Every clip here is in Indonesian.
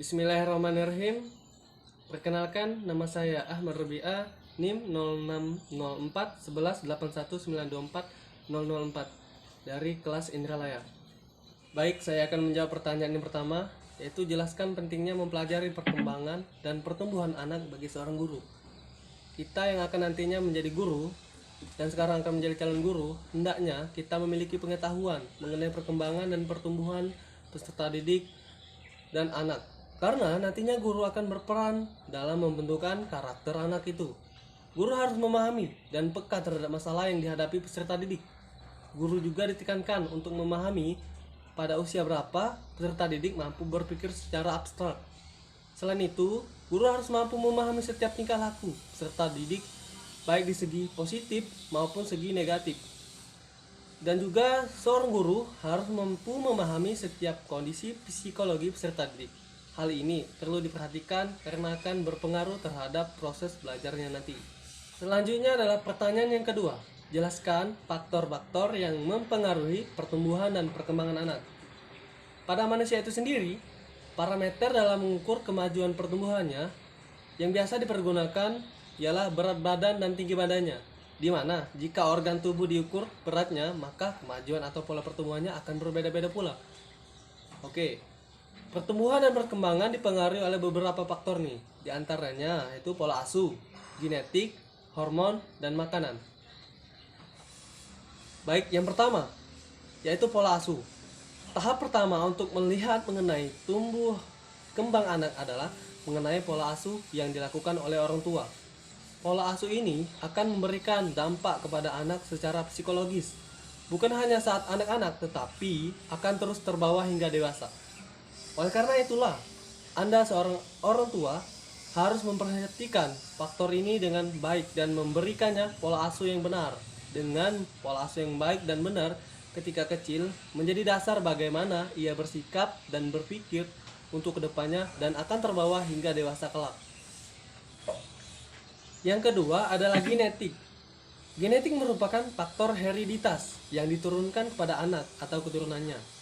Bismillahirrahmanirrahim. Perkenalkan, nama saya Ahmad Robi'a, NIM 06041181924004 dari kelas Indralaya. Baik, saya akan menjawab pertanyaan yang pertama, yaitu jelaskan pentingnya mempelajari perkembangan dan pertumbuhan anak bagi seorang guru. Kita yang akan nantinya menjadi guru dan sekarang akan menjadi calon guru, hendaknya kita memiliki pengetahuan mengenai perkembangan dan pertumbuhan peserta didik dan anak. Karena nantinya guru akan berperan dalam membentukkan karakter anak itu. Guru harus memahami dan peka terhadap masalah yang dihadapi peserta didik. Guru juga ditekankan untuk memahami pada usia berapa peserta didik mampu berpikir secara abstrak. Selain itu, guru harus mampu memahami setiap tingkah laku peserta didik, baik di segi positif maupun segi negatif. Dan juga seorang guru harus mampu memahami setiap kondisi psikologi peserta didik. Hal ini perlu diperhatikan karena akan berpengaruh terhadap proses belajarnya nanti. Selanjutnya adalah pertanyaan yang kedua. Jelaskan faktor-faktor yang mempengaruhi pertumbuhan dan perkembangan anak. Pada manusia itu sendiri, parameter dalam mengukur kemajuan pertumbuhannya yang biasa dipergunakan ialah berat badan dan tinggi badannya. Di mana jika organ tubuh diukur beratnya, maka kemajuan atau pola pertumbuhannya akan berbeda-beda pula. Oke. Pertumbuhan dan perkembangan dipengaruhi oleh beberapa faktor nih. Di antaranya yaitu pola asuh, genetik, hormon, dan makanan. Baik, yang pertama yaitu pola asuh. Tahap pertama untuk melihat mengenai tumbuh kembang anak adalah mengenai pola asuh yang dilakukan oleh orang tua. Pola asuh ini akan memberikan dampak kepada anak secara psikologis, bukan hanya saat anak-anak, tetapi akan terus terbawa hingga dewasa. Oleh karena itulah, Anda seorang orang tua harus memperhatikan faktor ini dengan baik dan memberikannya pola asuh yang benar. Dengan pola asuh yang baik dan benar ketika kecil menjadi dasar bagaimana ia bersikap dan berpikir untuk kedepannya dan akan terbawa hingga dewasa kelak. Yang kedua adalah genetik. Genetik merupakan faktor hereditas yang diturunkan kepada anak atau keturunannya.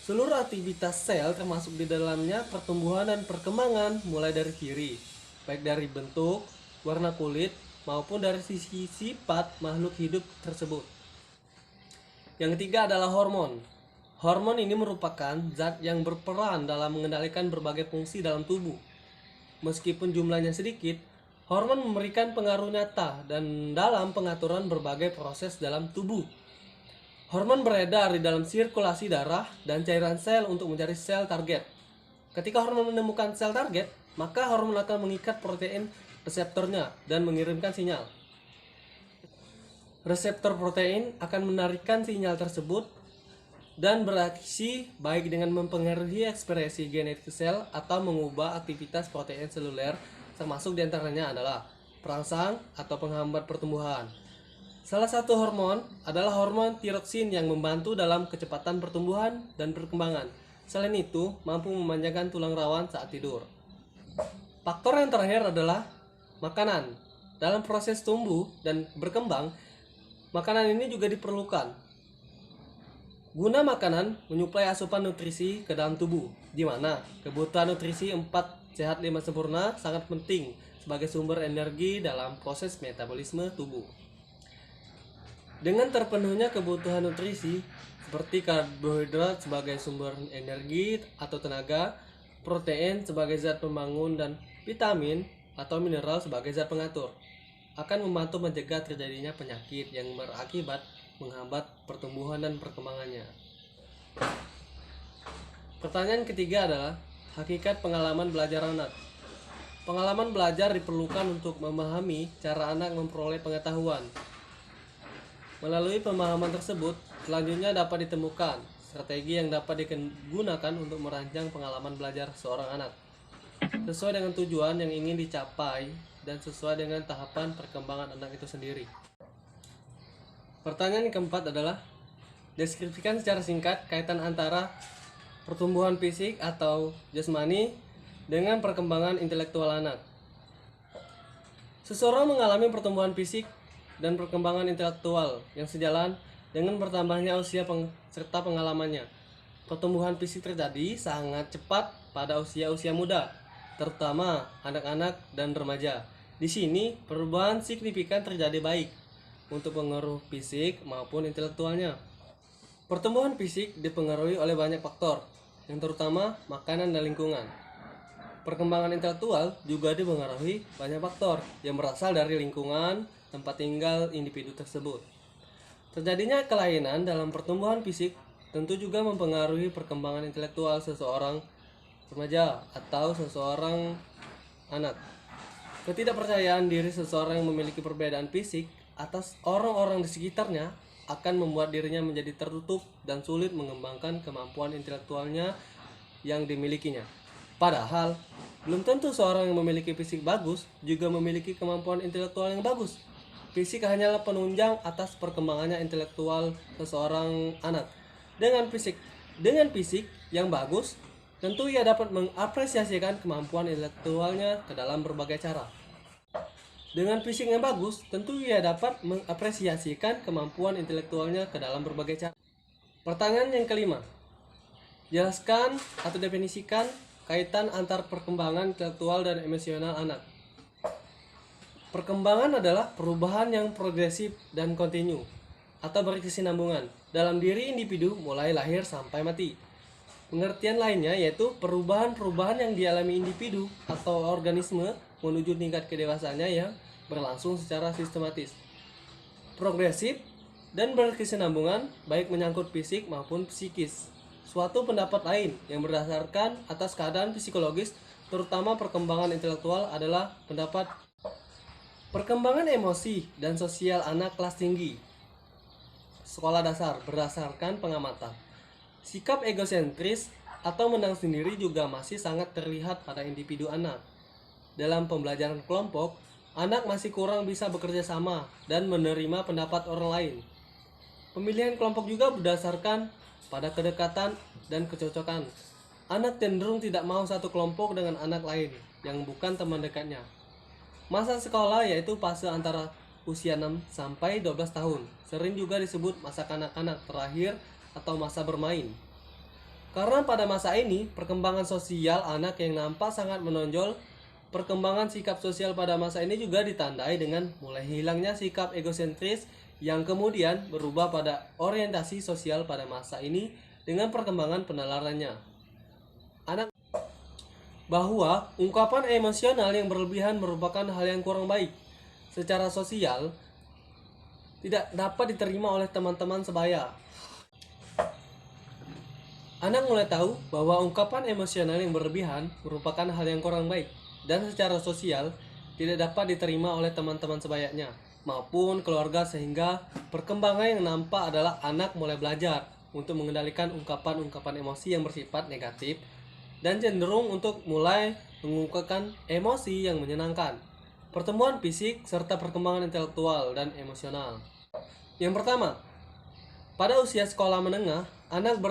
Seluruh aktivitas sel termasuk di dalamnya pertumbuhan dan perkembangan mulai dari ciri, baik dari bentuk, warna kulit, maupun dari sisi sifat makhluk hidup tersebut. Yang ketiga adalah hormon. Hormon ini merupakan zat yang berperan dalam mengendalikan berbagai fungsi dalam tubuh. Meskipun jumlahnya sedikit, hormon memberikan pengaruh nyata dan dalam pengaturan berbagai proses dalam tubuh. Hormon beredar di dalam sirkulasi darah dan cairan sel untuk mencari sel target. Ketika hormon menemukan sel target, maka hormon akan mengikat protein reseptornya dan mengirimkan sinyal. Reseptor protein akan menarikkan sinyal tersebut dan bereaksi baik dengan mempengaruhi ekspresi genetik sel atau mengubah aktivitas protein seluler, termasuk diantaranya adalah perangsang atau penghambat pertumbuhan. Salah satu hormon adalah hormon tiroksin yang membantu dalam kecepatan pertumbuhan dan perkembangan. Selain itu, mampu memanjangkan tulang rawan saat tidur. Faktor yang terakhir adalah makanan. Dalam proses tumbuh dan berkembang, makanan ini juga diperlukan. Guna makanan menyuplai asupan nutrisi ke dalam tubuh, di mana kebutuhan nutrisi 4 sehat 5 sempurna sangat penting sebagai sumber energi dalam proses metabolisme tubuh. Dengan terpenuhnya kebutuhan nutrisi seperti karbohidrat sebagai sumber energi atau tenaga, protein sebagai zat pembangun, dan vitamin atau mineral sebagai zat pengatur, akan membantu mencegah terjadinya penyakit yang berakibat menghambat pertumbuhan dan perkembangannya. Pertanyaan ketiga adalah hakikat pengalaman belajar anak. Pengalaman belajar diperlukan untuk memahami cara anak memperoleh pengetahuan. Melalui pemahaman tersebut, selanjutnya dapat ditemukan strategi yang dapat digunakan untuk merancang pengalaman belajar seorang anak sesuai dengan tujuan yang ingin dicapai dan sesuai dengan tahapan perkembangan anak itu sendiri. Pertanyaan yang keempat adalah deskripsikan secara singkat kaitan antara pertumbuhan fisik atau jasmani dengan perkembangan intelektual anak. Seseorang mengalami pertumbuhan fisik dan perkembangan intelektual yang sejalan dengan bertambahnya usia serta pengalamannya. pertumbuhan fisik terjadi sangat cepat pada usia-usia muda, terutama anak-anak dan remaja. Di sini, perubahan signifikan terjadi baik untuk pengaruh fisik maupun intelektualnya. Pertumbuhan fisik dipengaruhi oleh banyak faktor, yang terutama makanan dan lingkungan. Perkembangan intelektual juga dipengaruhi banyak faktor yang berasal dari lingkungan tempat tinggal individu tersebut. Terjadinya kelainan dalam pertumbuhan fisik tentu juga mempengaruhi perkembangan intelektual seseorang remaja atau seseorang anak. Ketidakpercayaan diri seseorang yang memiliki perbedaan fisik atas orang-orang di sekitarnya akan membuat dirinya menjadi tertutup dan sulit mengembangkan kemampuan intelektualnya yang dimilikinya. Padahal, belum tentu seorang yang memiliki fisik bagus juga memiliki kemampuan intelektual yang bagus. Fisik hanyalah penunjang atas perkembangannya intelektual seseorang anak. Dengan fisik yang bagus, tentu ia dapat mengapresiasikan kemampuan intelektualnya ke dalam berbagai cara. Dengan fisik yang bagus, tentu ia dapat mengapresiasikan kemampuan intelektualnya ke dalam berbagai cara. Pertanyaan yang kelima, jelaskan atau definisikan kaitan antar perkembangan intelektual dan emosional anak. Perkembangan adalah perubahan yang progresif dan kontinu atau berkesinambungan dalam diri individu mulai lahir sampai mati. Pengertian lainnya yaitu perubahan-perubahan yang dialami individu atau organisme menuju tingkat kedewasaannya yang berlangsung secara sistematis, progresif, dan berkesinambungan baik menyangkut fisik maupun psikis. Suatu pendapat lain yang berdasarkan atas keadaan psikologis, terutama perkembangan intelektual, adalah pendapat perkembangan emosi dan sosial anak kelas tinggi sekolah dasar berdasarkan pengamatan. Sikap egosentris atau menang sendiri juga masih sangat terlihat pada individu anak. Dalam pembelajaran kelompok, anak masih kurang bisa bekerja sama dan menerima pendapat orang lain. Pemilihan kelompok juga berdasarkan pada kedekatan dan kecocokan. Anak cenderung tidak mau satu kelompok dengan anak lain yang bukan teman dekatnya. Masa sekolah yaitu fase antara usia 6 sampai 12 tahun, sering juga disebut masa kanak-kanak terakhir atau masa bermain. Karena pada masa ini, perkembangan sosial anak yang nampak sangat menonjol, perkembangan sikap sosial pada masa ini juga ditandai dengan mulai hilangnya sikap egosentris yang kemudian berubah pada orientasi sosial pada masa ini dengan perkembangan penalarannya. Anak bahwa ungkapan emosional yang berlebihan merupakan hal yang kurang baik secara sosial, tidak dapat diterima oleh teman-teman sebaya. Anak mulai tahu bahwa ungkapan emosional yang berlebihan merupakan hal yang kurang baik dan secara sosial tidak dapat diterima oleh teman-teman sebayanya maupun keluarga, sehingga perkembangan yang nampak adalah anak mulai belajar untuk mengendalikan ungkapan-ungkapan emosi yang bersifat negatif dan cenderung untuk mulai mengungkapkan emosi yang menyenangkan. Pertumbuhan fisik serta perkembangan intelektual dan emosional. Yang pertama, pada usia sekolah menengah, anak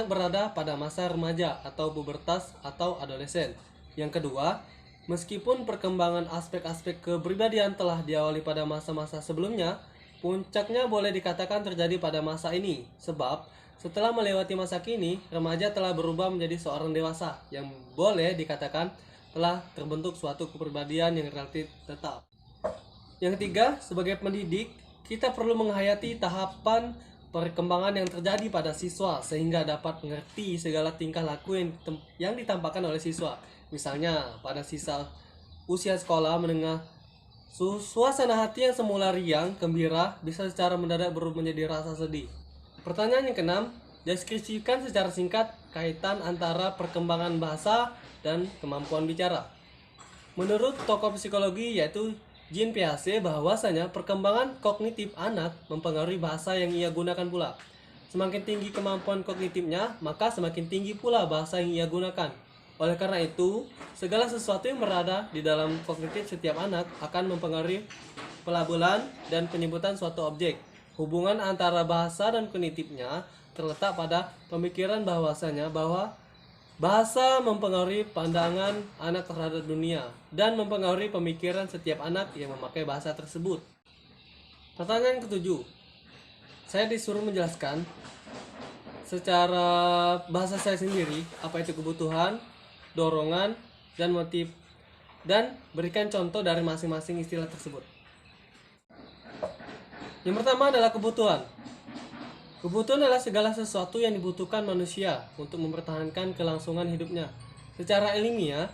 berada pada masa remaja atau pubertas atau adolesen. Yang kedua, meskipun perkembangan aspek-aspek kepribadian telah diawali pada masa-masa sebelumnya, puncaknya boleh dikatakan terjadi pada masa ini, sebab setelah melewati masa kini, remaja telah berubah menjadi seorang dewasa yang boleh dikatakan telah terbentuk suatu kepribadian yang relatif tetap. Yang ketiga, sebagai pendidik, kita perlu menghayati tahapan perkembangan yang terjadi pada siswa sehingga dapat mengerti segala tingkah laku yang ditampakkan oleh siswa. Misalnya, pada usia sekolah menengah, suasana hati yang semula riang, gembira, bisa secara mendadak berubah menjadi rasa sedih. Pertanyaan yang keenam, deskripsikan secara singkat kaitan antara perkembangan bahasa dan kemampuan bicara. Menurut tokoh psikologi yaitu Jean Piaget, bahwasanya perkembangan kognitif anak mempengaruhi bahasa yang ia gunakan pula. Semakin tinggi kemampuan kognitifnya, maka semakin tinggi pula bahasa yang ia gunakan. Oleh karena itu, segala sesuatu yang berada di dalam kognitif setiap anak akan mempengaruhi pelabelan dan penyebutan suatu objek. Hubungan antara bahasa dan kognitifnya terletak pada pemikiran bahwasanya bahwa bahasa mempengaruhi pandangan anak terhadap dunia dan mempengaruhi pemikiran setiap anak yang memakai bahasa tersebut. Pertanyaan ketujuh. saya disuruh menjelaskan secara bahasa saya sendiri apa itu kebutuhan, dorongan, dan motif, dan berikan contoh dari masing-masing istilah tersebut. Yang pertama adalah kebutuhan. Kebutuhan adalah segala sesuatu yang dibutuhkan manusia untuk mempertahankan kelangsungan hidupnya. Secara ilmiah,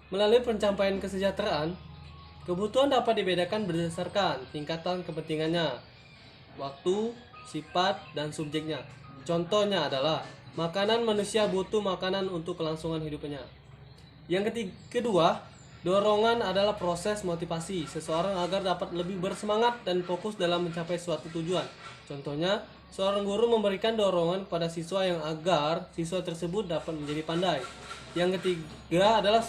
melalui pencapaian kesejahteraan, kebutuhan dapat dibedakan berdasarkan tingkatan kepentingannya, waktu, sifat, dan subjeknya. Contohnya adalah makanan, manusia butuh makanan untuk kelangsungan hidupnya. Yang kedua, dorongan adalah proses motivasi seseorang agar dapat lebih bersemangat dan fokus dalam mencapai suatu tujuan. Contohnya, seorang guru memberikan dorongan kepada siswa yang agar siswa tersebut dapat menjadi pandai. Yang ketiga adalah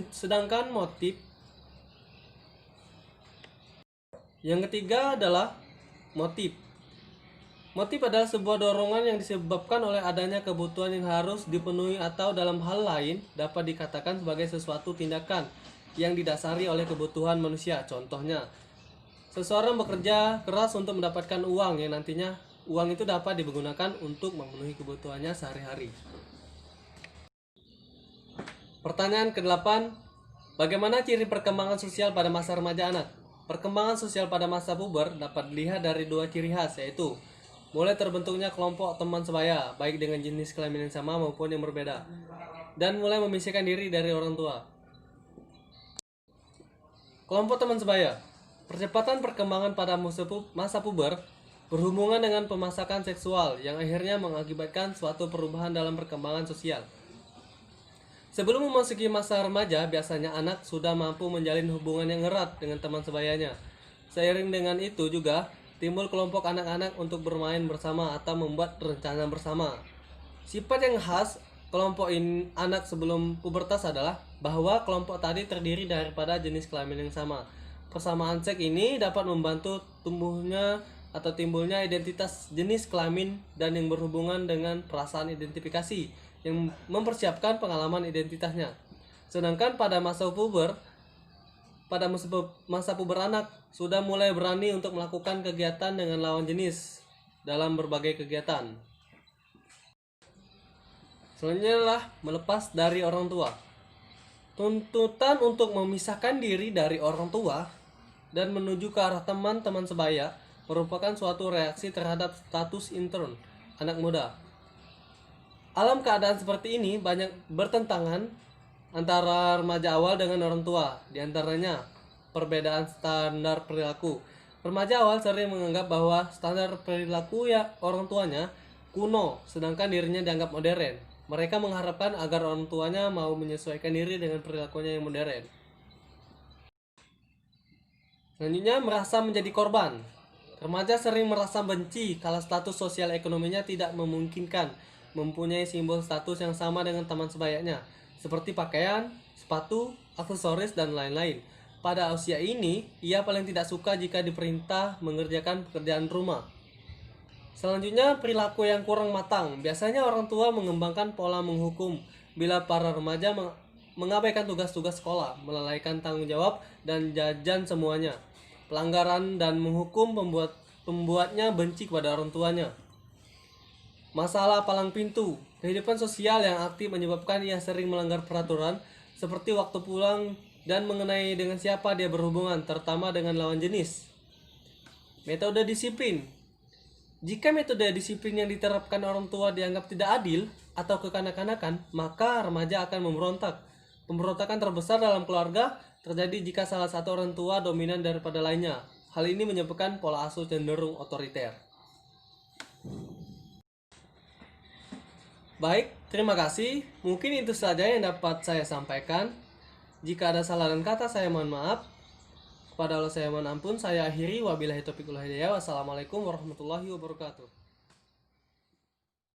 sedangkan motif. Yang ketiga adalah motif. Motif adalah sebuah dorongan yang disebabkan oleh adanya kebutuhan yang harus dipenuhi atau dalam hal lain dapat dikatakan sebagai sesuatu tindakan yang didasari oleh kebutuhan manusia. Contohnya, seseorang bekerja keras untuk mendapatkan uang yang nantinya uang itu dapat digunakan untuk memenuhi kebutuhannya sehari-hari. Pertanyaan ke-8, bagaimana ciri perkembangan sosial pada masa remaja anak? Perkembangan sosial pada masa puber dapat dilihat dari dua ciri khas, yaitu mulai terbentuknya kelompok teman sebaya, baik dengan jenis kelamin yang sama maupun yang berbeda, dan mulai memisahkan diri dari orang tua. Kelompok teman sebaya. Percepatan perkembangan pada masa puber berhubungan dengan pemasakan seksual yang akhirnya mengakibatkan suatu perubahan dalam perkembangan sosial. Sebelum memasuki masa remaja, biasanya anak sudah mampu menjalin hubungan yang erat dengan teman sebayanya. Seiring dengan itu juga timbul kelompok anak-anak untuk bermain bersama atau membuat rencana bersama. Sifat yang khas kelompok anak sebelum pubertas adalah bahwa kelompok tadi terdiri daripada jenis kelamin yang sama. Persamaan seks ini dapat membantu tumbuhnya atau timbulnya identitas jenis kelamin dan yang berhubungan dengan perasaan identifikasi yang mempersiapkan pengalaman identitasnya. Sedangkan pada masa puber anak sudah mulai berani untuk melakukan kegiatan dengan lawan jenis dalam berbagai kegiatan. Selanjutnya adalah melepas dari orang tua. Tuntutan untuk memisahkan diri dari orang tua dan menuju ke arah teman-teman sebaya merupakan suatu reaksi terhadap status intern anak muda. Alam keadaan seperti ini banyak bertentangan antara remaja awal dengan orang tua, di antaranya perbedaan standar perilaku. Remaja awal sering menganggap bahwa standar perilaku orang tuanya kuno, sedangkan dirinya dianggap modern. Mereka mengharapkan agar orang tuanya mau menyesuaikan diri dengan perilakunya yang modern. Selanjutnya, merasa menjadi korban. Remaja sering merasa benci kalau status sosial ekonominya tidak memungkinkan mempunyai simbol status yang sama dengan teman sebayanya, seperti pakaian, sepatu, aksesoris, dan lain-lain. Pada usia ini, ia paling tidak suka jika diperintah mengerjakan pekerjaan rumah. Selanjutnya, perilaku yang kurang matang. Biasanya orang tua mengembangkan pola menghukum bila para remaja mengabaikan tugas-tugas sekolah, melalaikan tanggung jawab, dan jajan semuanya. Pelanggaran dan menghukum pembuatnya benci kepada orang tuanya. Masalah palang pintu. Kehidupan sosial yang aktif menyebabkan ia sering melanggar peraturan, seperti waktu pulang dan mengenai dengan siapa dia berhubungan, terutama dengan lawan jenis. Metode disiplin. Jika metode disiplin yang diterapkan orang tua dianggap tidak adil atau kekanak-kanakan, maka remaja akan memberontak. Pemberontakan terbesar dalam keluarga terjadi jika salah satu orang tua dominan daripada lainnya. Hal ini menyebabkan pola asuh cenderung otoriter. Baik, terima kasih. Mungkin itu saja yang dapat saya sampaikan. Jika ada salah dan kata, saya mohon maaf. Kepada Allah saya mohon ampun. Saya akhiri. Wabillahi taufiq wal hidayah. Wassalamualaikum warahmatullahi wabarakatuh.